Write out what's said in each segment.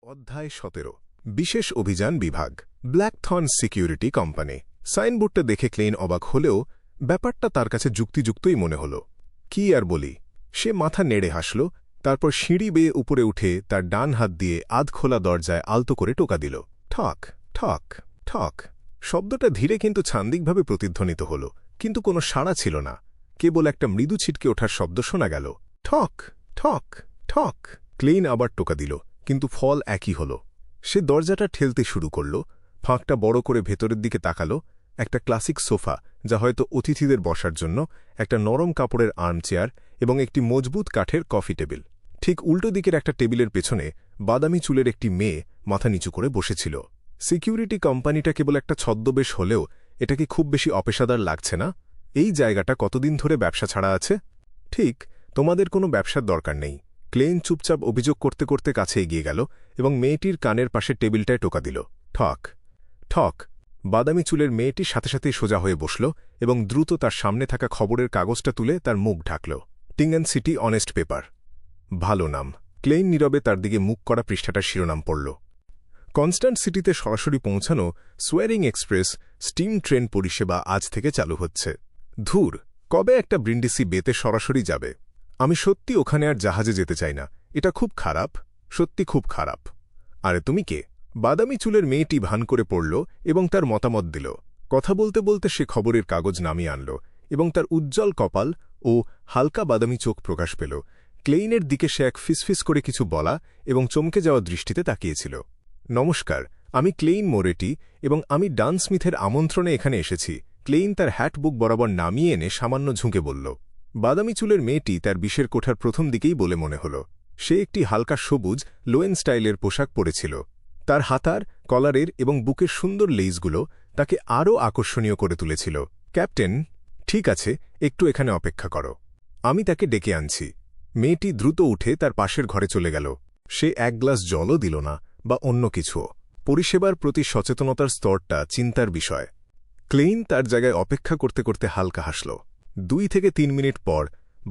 অধ্যায় 17 বিশেষ অভিযান বিভাগ ব্ল্যাকথর্ন সিকিউরিটি কোম্পানি সাইনবোর্ডটা দেখে ক্লেইন অবাক হলেও ব্যাপারটা তার কাছে যুক্তিযুক্তই মনে হল। কি আর বলি, সে মাথা নেড়ে হাসল, তারপর সিঁড়ি বেয়ে উপরে উঠে তার ডান হাত দিয়ে আধখোলা দরজায় আলতো করে টোকা দিল। ঠক ঠক ঠক শব্দটা ধীরে কিন্তু ছান্দিকভাবে প্রতিধ্বনিত হল, কিন্তু কোনো সাড়া ছিল না। কেবল একটা মৃদু ছিটকে ওঠার শব্দ শোনা গেল। ঠক ঠক ঠক ক্লেইন আবার টোকা দিল, কিন্তু ফল একই হল। সে দরজাটা ঠেলতে শুরু করল, ফাঁকটা বড় করে ভেতরের দিকে তাকাল। একটা ক্লাসিক সোফা, যা হয়তো অতিথিদের বসার জন্য, একটা নরম কাপড়ের আর্মচেয়ার এবং একটি মজবুত কাঠের কফি টেবিল। ঠিক উল্টো দিকের একটা টেবিলের পেছনে বাদামি চুলের একটি মেয়ে মাথা নিচু করে বসেছিল। সিকিউরিটি কোম্পানিটা কেবল একটা ছদ্মবেশ হলেও এটা কি খুব বেশি অপেশাদার লাগছে না? এই জায়গাটা কতদিন ধরে ব্যবসা ছাড়া আছে? ঠিক, তোমাদের কোনো ব্যবসার দরকার নেই। ক্লেইন চুপচাপ অভিযোগ করতে করতে কাছে এগিয়ে গেল এবং মেয়েটির কানের পাশে টেবিলটায় টোকা দিল। ঠক ঠক বাদামি চুলের মেয়েটির সাথে সাথেই সোজা হয়ে বসল এবং দ্রুত তার সামনে থাকা খবরের কাগজটা তুলে তার মুখ ঢাকল। টিঙ্গান সিটি অনেস্ট পেপার। ভালো নাম। ক্লেইন নীরবে তার দিকে মুখ করা পৃষ্ঠাটার শিরোনাম পড়ল। কনস্ট্যান্ট সিটিতে সরাসরি পৌঁছানো সোয়ারিং এক্সপ্রেস স্টিম ট্রেন পরিষেবা আজ থেকে চালু হচ্ছে। ধুর, কবে একটা ব্রিন্ডিসি বেতে সরাসরি যাবে? আমি সত্যি ওখানে আর জাহাজে যেতে চাই না। এটা খুব খারাপ, সত্যি খুব খারাপ। আরে তুমি কে? বাদামি চুলের মেয়েটি ভান করে পড়ল এবং তার মতামত দিল। কথা বলতে বলতে সে খবরের কাগজ নামিয়ে আনল এবং তার উজ্জ্বল কপাল ও হালকা বাদামি চোখ প্রকাশ পেল। ক্লেইনের দিকে সে এক ফিসফিস করে কিছু বলা এবং চমকে যাওয়া দৃষ্টিতে তাকিয়েছিল। নমস্কার, আমি ক্লেইন মোরেটি এবং আমি ডান স্মিথের আমন্ত্রণে এখানে এসেছি। ক্লেইন তার হ্যাট বুক বরাবর নামিয়ে এনে সামান্য ঝুঁকে বলল। বাদামি চুলের মেয়েটি তার বিষের কোঠার প্রথম দিকেই বলে মনে হল। সে একটি হালকা সবুজ লোয়েন স্টাইলের পোশাক পরেছিল। তার হাতার, কলারের এবং বুকের সুন্দর লেইসগুলো তাকে আরও আকর্ষণীয় করে তুলেছিল। ক্যাপ্টেন, ঠিক আছে, একটু এখানে অপেক্ষা করো, আমি তাকে ডেকে আনছি। মেয়েটি দ্রুত উঠে তার পাশের ঘরে চলে গেল। সে এক গ্লাস জলও দিল না বা অন্য কিছুও। পরিষেবার প্রতি সচেতনতার স্তরটা চিন্তার বিষয়। ক্লেইন তার জায়গায় অপেক্ষা করতে করতে হালকা হাসল। 2 থেকে 3 মিনিট পর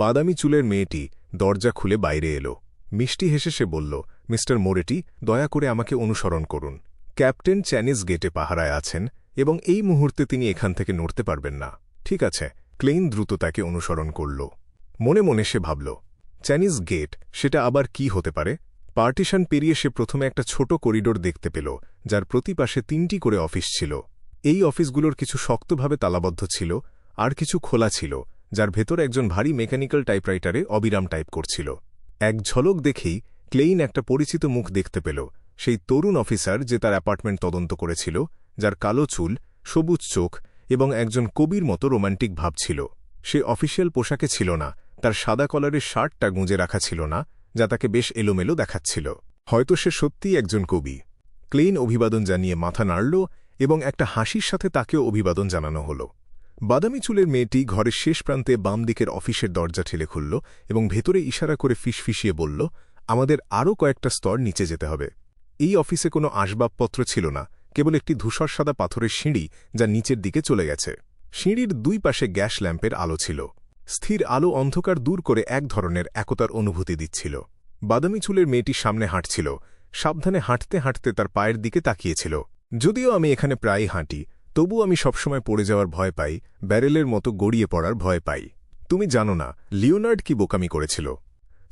বাদামি চুলের মেয়েটি দরজা খুলে বাইরে এলো। মিষ্টি হেসে সে বলল, মিস্টার মোরেটি, দয়া করে আমাকে অনুসরণ করুন। ক্যাপ্টেন চ্যানিস গেটে পাহারায় আছেন এবং এই মুহূর্তে তিনি এখান থেকে নড়তে পারবেন না। ঠিক আছে। ক্লেইন দ্রুত তাকে অনুসরণ করল। মনে মনে সে ভাবল, চ্যানিস গেট, সেটা আবার কি হতে পারে? পার্টিশন পেরিয়ে সে প্রথমে একটা ছোট করিডোর দেখতে পেল, যার প্রতি পাশে 3টি করে অফিস ছিল। এই অফিসগুলোর কিছু শক্তভাবে তালাবদ্ধ ছিল, আর কিছু খোলা ছিল, যার ভেতর একজন ভারী মেকানিক্যাল টাইপরাইটারে অবিরাম টাইপ করছিল। এক ঝলক দেখেই ক্লেইন একটা পরিচিত মুখ দেখতে পেল। সেই তরুণ অফিসার যে তার অ্যাপার্টমেন্ট তদন্ত করেছিল, যার কালো চুল, সবুজ চোখ এবং একজন কবির মতো রোমান্টিক ভাব ছিল। সে অফিসিয়াল পোশাকে ছিল না, তার সাদা কলারের শার্টটা গুঁজে রাখা ছিল না, যা তাকে বেশ এলোমেলো দেখাচ্ছিল। হয়তো সে সত্যিই একজন কবি। ক্লেইন অভিবাদন জানিয়ে মাথা নাড়ল এবং একটা হাসির সাথে তাকেও অভিবাদন জানানো হল। বাদামি চুলের মেয়েটি ঘরের শেষ প্রান্তে বাম দিকের অফিসের দরজা ঠেলে খুলল এবং ভেতরে ইশারা করে ফিসফিসিয়ে বলল, আমাদের আরও কয়েকটা স্তর নিচে যেতে হবে। এই অফিসে কোনো আসবাবপত্র ছিল না, কেবল একটি ধূসর সাদা পাথরের সিঁড়ি যা নিচের দিকে চলে গেছে। সিঁড়ির 2 পাশে গ্যাস ল্যাম্পের আলো ছিল। স্থির আলো অন্ধকার দূর করে এক ধরনের একতার অনুভূতি দিচ্ছিল। বাদামি চুলের মেয়েটি সামনে হাঁটছিল, সাবধানে হাঁটতে হাঁটতে তার পায়ের দিকে তাকিয়েছিল। যদিও আমি এখানে প্রায়ই হাঁটি, তবু আমি সবসময় পড়ে যাওয়ার ভয় পাই, ব্যারেলের মতো গড়িয়ে পড়ার ভয় পাই। তুমি জানো না লিওনার্ড কি বোকামি করেছিল?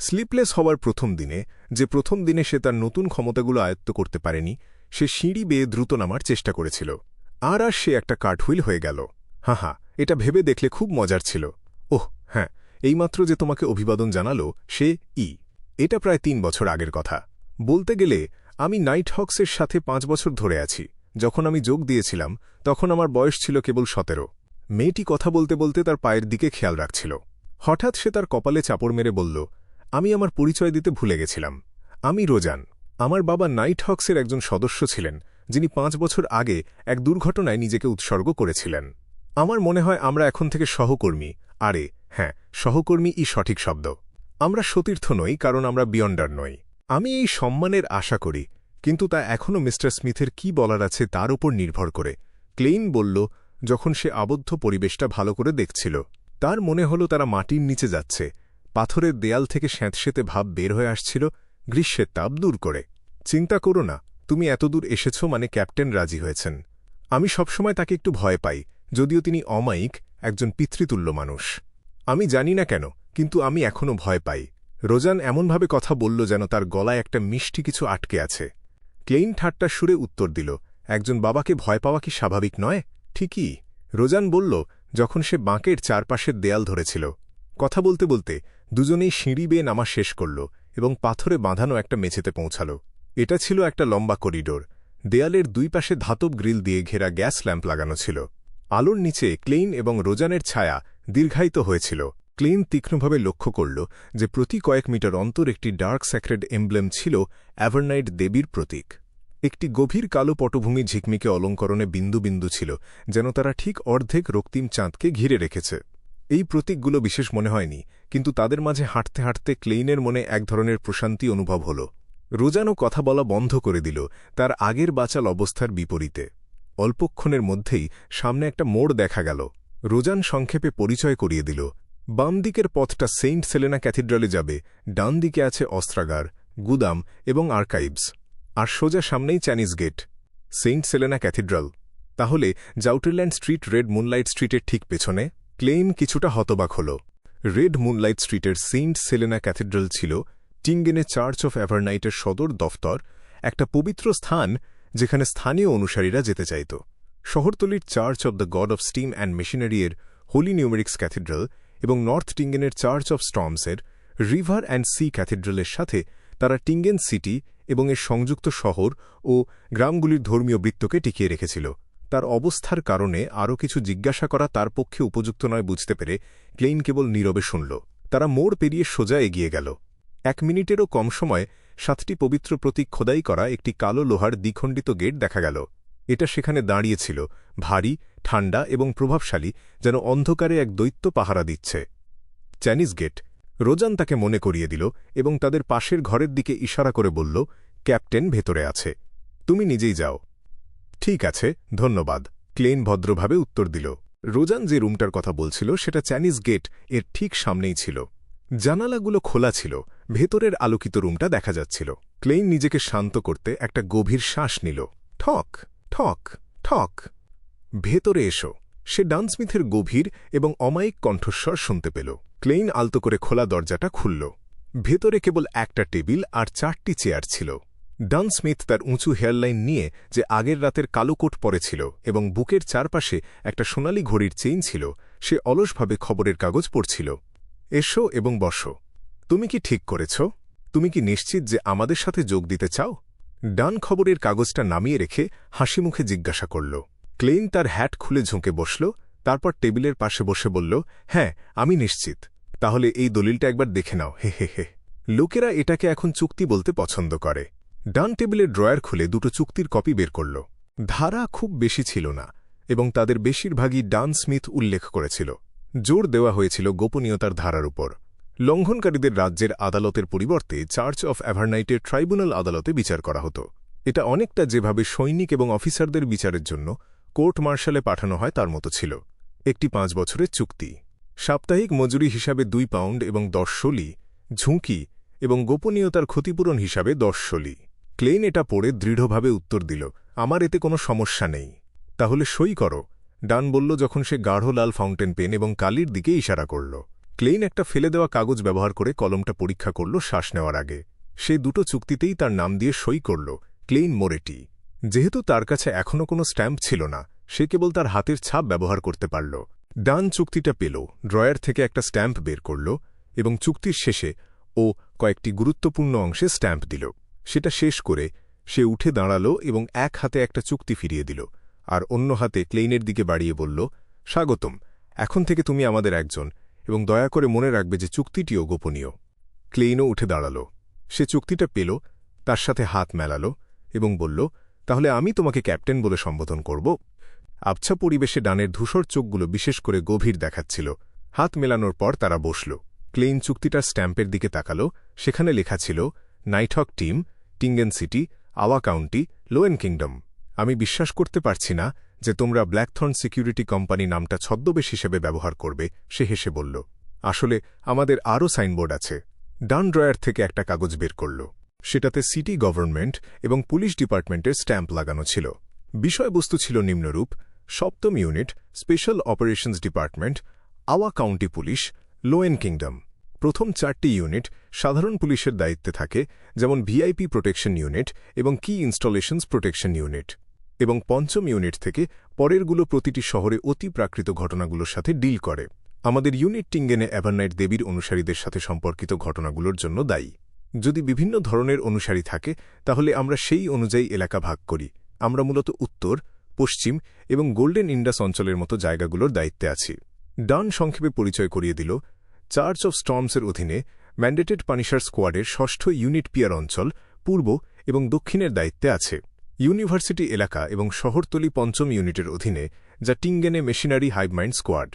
স্লিপলেস হওয়ার প্রথম দিনে সে তার নতুন ক্ষমতাগুলো আয়ত্ত করতে পারেনি। সে সিঁড়ি বেয়ে দ্রুত নামার চেষ্টা করেছিল, আর সে একটা কাঠহুইল হয়ে গেল। হা, এটা ভেবে দেখলে খুব মজার ছিল। ওহ হ্যাঁ, এইমাত্র যে তোমাকে অভিবাদন জানালো সে এটা প্রায় 3 বছর আগের কথা। বলতে গেলে আমি নাইট হক্সের সাথে 5 বছর ধরে আছি। যখন আমি যোগ দিয়েছিলাম তখন আমার বয়স ছিল কেবল 17। মেয়েটি কথা বলতে বলতে তার পায়ের দিকে খেয়াল রাখছিল। হঠাৎ সে তার কপালে চাপড় মেরে বলল, আমি আমার পরিচয় দিতে ভুলে গেছিলাম। আমি রোজান। আমার বাবা নাইট হক্সের একজন সদস্য ছিলেন, যিনি 5 বছর আগে এক দুর্ঘটনায় নিজেকে উৎসর্গ করেছিলেন। আমার মনে হয় আমরা এখন থেকে সহকর্মী। আরে হ্যাঁ, সহকর্মীই সঠিক শব্দ। আমরা সতীর্থ নই, কারণ আমরা বিয়ন্ডার নই। আমি এই সম্মানের আশা করি, কিন্তু তা এখনও মিস্টার স্মিথের কি বলার আছে তার উপর নির্ভর করে। ক্লেইন বলল, যখন সে আবদ্ধ পরিবেশটা ভালো করে দেখছিল। তার মনে হল তারা মাটির নিচে যাচ্ছে। পাথরের দেয়াল থেকে স্যাঁতসেঁতে ভাব বের হয়ে আসছিল, গ্রীষ্মের তাপ দূর করে। চিন্তা করো না, তুমি এতদূর এসেছ মানে ক্যাপ্টেন রাজি হয়েছেন। আমি সবসময় তাকে একটু ভয় পাই, যদিও তিনি অমায়িক, একজন পিতৃতুল্য মানুষ। আমি জানি না কেন, কিন্তু আমি এখনও ভয় পাই। রোজান এমনভাবে কথা বলল যেন তার গলায় একটা মিষ্টি কিছু আটকে আছে। ক্লেইন ঠাট্টার সুরে উত্তর দিল, একজন বাবাকে ভয় পাওয়া কি স্বাভাবিক নয়? ঠিকই, রোজান বলল, যখন সে বাঁকের চারপাশের দেয়াল ধরেছিল। কথা বলতে বলতে দুজনেই সিঁড়ি বেয়ে নামা শেষ করল এবং পাথরে বাঁধানো একটা মেঝেতে পৌঁছাল। এটা ছিল একটা লম্বা করিডোর। দেয়ালের দুই পাশে ধাতব গ্রিল দিয়ে ঘেরা গ্যাস ল্যাম্প লাগানো ছিল। আলোর নিচে ক্লেইন এবং রোজানের ছায়া দীর্ঘায়িত হয়েছিল। ক্লেইন তীক্ষ্ণভাবে লক্ষ্য করল যে প্রতি কয়েক মিটার অন্তর একটি ডার্ক স্যাক্রেড এমব্লেম ছিল অ্যাভারনাইট দেবীর প্রতীক। একটি গভীর কালো পটভূমি ঝিকমিকে অলঙ্করণে বিন্দু বিন্দু ছিল, যেন তারা ঠিক অর্ধেক রক্তিম চাঁদকে ঘিরে রেখেছে। এই প্রতীকগুলো বিশেষ মনে হয়নি, কিন্তু তাদের মাঝে হাঁটতে হাঁটতে ক্লেইনের মনে এক ধরনের প্রশান্তি অনুভব হল। রোজানও কথা বলা বন্ধ করে দিল, তার আগের বাচাল অবস্থার বিপরীতে। অল্পক্ষণের মধ্যেই সামনে একটা মোড় দেখা গেল। রোজান সংক্ষেপে পরিচয় করিয়ে দিল, বাম দিকের পথটা সেইন্ট সেলেনা ক্যাথিড্রালে যাবে, ডান দিকে আছে অস্ত্রাগার, গুদাম এবং আর্কাইভস, আর সোজা সামনেই Chinese gate. Saint Selena cathedral তাহলে জাউটারল্যান্ড স্ট্রিট রেড মুনলাইট স্ট্রিটের ঠিক পেছনে? ক্লেইন কিছুটা হতবাক হল। রেড মুনলাইট স্ট্রিটের সেইন্ট সেলেনা ক্যাথিড্রাল ছিল টিঙ্গেনে চার্চ অফ অ্যাভারনাইটের সদর দফতর, একটা পবিত্র স্থান যেখানে স্থানীয় অনুসারীরা যেতে চাইত। শহরতলির church of the God of steam and machinery এর হোলি নিউমেরিক্স ক্যাথিড্রাল এবং নর্থ টিঙ্গেনের চার্চ অব স্টর্মসের রিভার অ্যান্ড সি ক্যাথিড্রালের সাথে তারা টিঙ্গেন সিটি এবং এর সংযুক্ত শহর ও গ্রামগুলির ধর্মীয় বৃত্তকে টিকিয়ে রেখেছিল। তার অবস্থার কারণে আরও কিছু জিজ্ঞাসা করা তার পক্ষে উপযুক্ত নয় বুঝতে পেরে ক্লেইন কেবল নীরবে শুনল। তারা মোড় পেরিয়ে সোজা এগিয়ে গেল। 1 মিনিটেরও কম সময় 7টি পবিত্র প্রতীক খোদাই করা একটি কালো লোহার দ্বিখণ্ডিত গেট দেখা গেল। এটা সেখানে দাঁড়িয়েছিল, ভারী, ঠান্ডা এবং প্রভাবশালী, যেন অন্ধকারে এক দৈত্য পাহারা দিচ্ছে। চাইনিজ গেট, রোজান তাকে মনে করিয়ে দিল এবং তাদের পাশের ঘরের দিকে ইশারা করে বলল, ক্যাপ্টেন ভেতরে আছে, তুমি নিজেই যাও। ঠিক আছে, ধন্যবাদ, ক্লেইন ভদ্রভাবে উত্তর দিল। রোজান যে রুমটার কথা বলছিল সেটা চাইনিজ গেট এর ঠিক সামনেই ছিল। জানালাগুলো খোলা ছিল, ভেতরের আলোকিত রুমটা দেখা যাচ্ছিল। ক্লেইন নিজেকে শান্ত করতে একটা গভীর শ্বাস নিল। ঠক ঠক ঠক। ভেতরে এসো, সে ডানস্মিথের গভীর এবং অমায়িক কণ্ঠস্বর শুনতে পেল। ক্লেইন আলতো করে খোলা দরজাটা খুলল। ভেতরে কেবল একটা টেবিল আর 4টি চেয়ার ছিল। ডানস্মিথ তার উঁচু হেয়ারলাইন নিয়ে, যে আগের রাতের কালো কোট পরেছিল এবং বুকের চারপাশে একটা সোনালি ঘড়ির চেইন ছিল, সে অলসভাবে খবরের কাগজ পড়ছিল। এসো এবং বসো। তুমি কি ঠিক করেছ? তুমি কি নিশ্চিত যে আমাদের সাথে যোগ দিতে চাও? ডান খবরের কাগজটা নামিয়ে রেখে হাসি মুখে জিজ্ঞাসা করল। ক্লেইন তার হ্যাট খুলে ঝুঁকে বসল, তারপর টেবিলের পাশে বসে বলল, হ্যাঁ, আমি নিশ্চিত। তাহলে এই দলিলটা একবার দেখে নাও। হে হে হে। লোকেরা এটাকে এখন চুক্তি বলতে পছন্দ করে। ডান টেবিলের ড্রয়ার খুলে 2টো চুক্তির কপি বের করল। ধারা খুব বেশি ছিল না এবং তাদের বেশিরভাগই ডান স্মিথ উল্লেখ করেছিল। জোর দেওয়া হয়েছিল গোপনীয়তার ধারার উপর। লঙ্ঘনকারীদের রাজ্যের আদালতের পরিবর্তে চার্চ অফ অ্যাভারনাইটের ট্রাইব্যুনাল আদালতে বিচার করা হতো। এটা অনেকটা যেভাবে সৈনিক এবং অফিসারদের বিচারের জন্য কোর্ট মার্শালে পাঠানো হয় তার মতো ছিল। একটি 5 বছরের চুক্তি, সাপ্তাহিক মজুরি হিসাবে 2 পাউন্ড এবং 10 শলি, ঝুঁকি এবং গোপনীয়তার ক্ষতিপূরণ হিসাবে 10 শলি। ক্লেইন এটা পড়ে দৃঢ়ভাবে উত্তর দিল, আমার এতে কোনো সমস্যা নেই। তাহলে সই করো, ডান বলল যখন সে গাঢ় লাল ফাউন্টেন পেন এবং কালির দিকে ইশারা করল। ক্লেইন একটা ফেলে দেওয়া কাগজ ব্যবহার করে কলমটা পরীক্ষা করল শ্বাস নেওয়ার আগে। সে 2টো চুক্তিতেই তার নাম দিয়ে সই করল, ক্লেইন মোরেটি। যেহেতু তার কাছে এখনও কোনো স্ট্যাম্প ছিল না, সে কেবল তার হাতের ছাপ ব্যবহার করতে পারল। ডান চুক্তিটা পেল, ড্রয়ার থেকে একটা স্ট্যাম্প বের করল এবং চুক্তির শেষে ও কয়েকটি গুরুত্বপূর্ণ অংশে স্ট্যাম্প দিল। সেটা শেষ করে সে উঠে দাঁড়াল এবং এক হাতে একটা চুক্তি ফিরিয়ে দিল, আর অন্য হাতে ক্লেইনের দিকে বাড়িয়ে বলল, স্বাগতম, এখন থেকে তুমি আমাদের একজন, এবং দয়া করে মনে রাখবে যে চুক্তিটিও গোপনীয়। ক্লেইনও উঠে দাঁড়াল। সে চুক্তিটা পেল, তার সাথে হাত মেলাল এবং বলল, তাহলে আমি তোমাকে ক্যাপ্টেন বলে সম্বোধন করব। আবছা পরিবেশে ডানের ধূসর চোখগুলো বিশেষ করে গভীর দেখাচ্ছিল। হাত মেলানোর পর তারা বসল। ক্লেইন চুক্তিটার স্ট্যাম্পের দিকে তাকাল। সেখানে লেখা ছিল, নাইটহক টিম, টিঙ্গেন সিটি, আওয়া কাউন্টি, লোয়েন কিংডম। আমি বিশ্বাস করতে পারছি না যে তোমরা ব্ল্যাকথর্ন সিকিউরিটি কোম্পানি নামটা ছদ্মবেশ হিসেবে ব্যবহার করবে, সে হেসে বলল। আসলে আমাদের আরও সাইনবোর্ড আছে। ডান ড্রয়ার থেকে একটা কাগজ বের করল। সেটাতে সিটি গভর্নমেন্ট এবং পুলিশ ডিপার্টমেন্টের স্ট্যাম্প লাগানো ছিল। বিষয়বস্তু ছিল নিম্নরূপ: 7ম ইউনিট, স্পেশাল অপারেশনস ডিপার্টমেন্ট, আওয়া কাউন্টি পুলিশ, লোয়েন কিংডম। প্রথম 4টি ইউনিট সাধারণ পুলিশের দায়িত্বে থাকে, যেমন ভিআইপি প্রোটেকশন ইউনিট এবং কি ইনস্টলেশনস প্রোটেকশন ইউনিট। এবং 5ম ইউনিট থেকে পরেরগুলো প্রতিটি শহরে অতি প্রাকৃত ঘটনাগুলোর সাথে ডিল করে। আমাদের ইউনিট টিঙ্গেনে অ্যাভারনাইট দেবীর অনুসারীদের সাথে সম্পর্কিত ঘটনাগুলোর জন্য দায়ী। যদি বিভিন্ন ধরনের অনুসারী থাকে তাহলে আমরা সেই অনুযায়ী এলাকা ভাগ করি। আমরা মূলত উত্তর, পশ্চিম এবং গোল্ডেন ইন্ডাস অঞ্চলের মতো জায়গাগুলোর দায়িত্বে আছি। ডান সংক্ষেপে পরিচয় করিয়ে দিল, চার্চ অফ স্টর্মসের অধীনে ম্যান্ডেটেড পানিশার স্কোয়াডের 6ষ্ঠ ইউনিট পিয়ার অঞ্চল পূর্ব এবং দক্ষিণের দায়িত্বে আছে। ইউনিভার্সিটি এলাকা এবং শহরতলি 5ম ইউনিটের অধীনে, যা টিঙ্গেনে মেশিনারি হাইভমাইন্ড স্কোয়াড।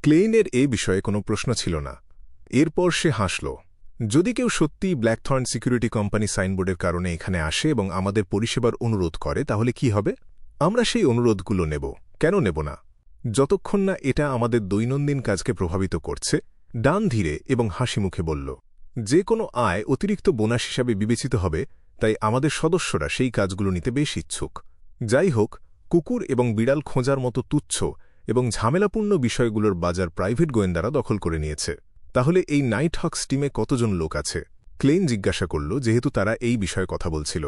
ক্লেইনের এ বিষয়ে কোনো প্রশ্ন ছিল না। এরপর সে হাসল। যদি কেউ সত্যিই ব্ল্যাকথর্ন সিকিউরিটি কোম্পানি সাইনবোর্ডের কারণে এখানে আসে এবং আমাদের পরিষেবার অনুরোধ করে, তাহলে কি হবে? আমরা সেই অনুরোধগুলো নেব। কেন নেব না? যতক্ষণ না এটা আমাদের দৈনন্দিন কাজকে প্রভাবিত করছে। ডান ধীরে এবং হাসি মুখে বলল, যে কোনো আয় অতিরিক্ত বোনাস হিসাবে বিবেচিত হবে, তাই আমাদের সদস্যরা সেই কাজগুলো নিতে বেশ ইচ্ছুক। যাই হোক, কুকুর এবং বিড়াল খোঁজার মতো তুচ্ছ এবং ঝামেলাপূর্ণ বিষয়গুলোর বাজার প্রাইভেট গোয়েন্দারা দখল করে নিয়েছে। তাহলে এই নাইট হক্স টিমে কতজন লোক আছে? ক্লেইন জিজ্ঞাসা করল, যেহেতু তারা এই বিষয়ে কথা বলছিল।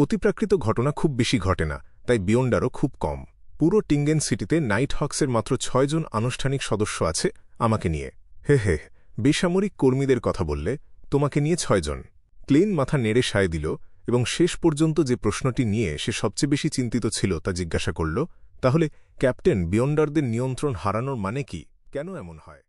অতিপ্রাকৃত ঘটনা খুব বেশি ঘটে না, তাই বিয়ন্ডারও খুব কম। পুরো টিঙ্গেন সিটিতে নাইট হক্সের মাত্র 6 জন আনুষ্ঠানিক সদস্য আছে, আমাকে নিয়ে। হে হে, বেসামরিক কর্মীদের কথা বললে? তোমাকে নিয়ে 6 জন। ক্লেইন মাথা নেড়ে সায় দিল এবং শেষ পর্যন্ত যে প্রশ্নটি নিয়ে সে সবচেয়ে বেশি চিন্তিত ছিল তা জিজ্ঞাসা করল, তাহলে ক্যাপ্টেন, বিয়ন্ডারদের নিয়ন্ত্রণ হারানোর মানে কি? কেন এমন হয়?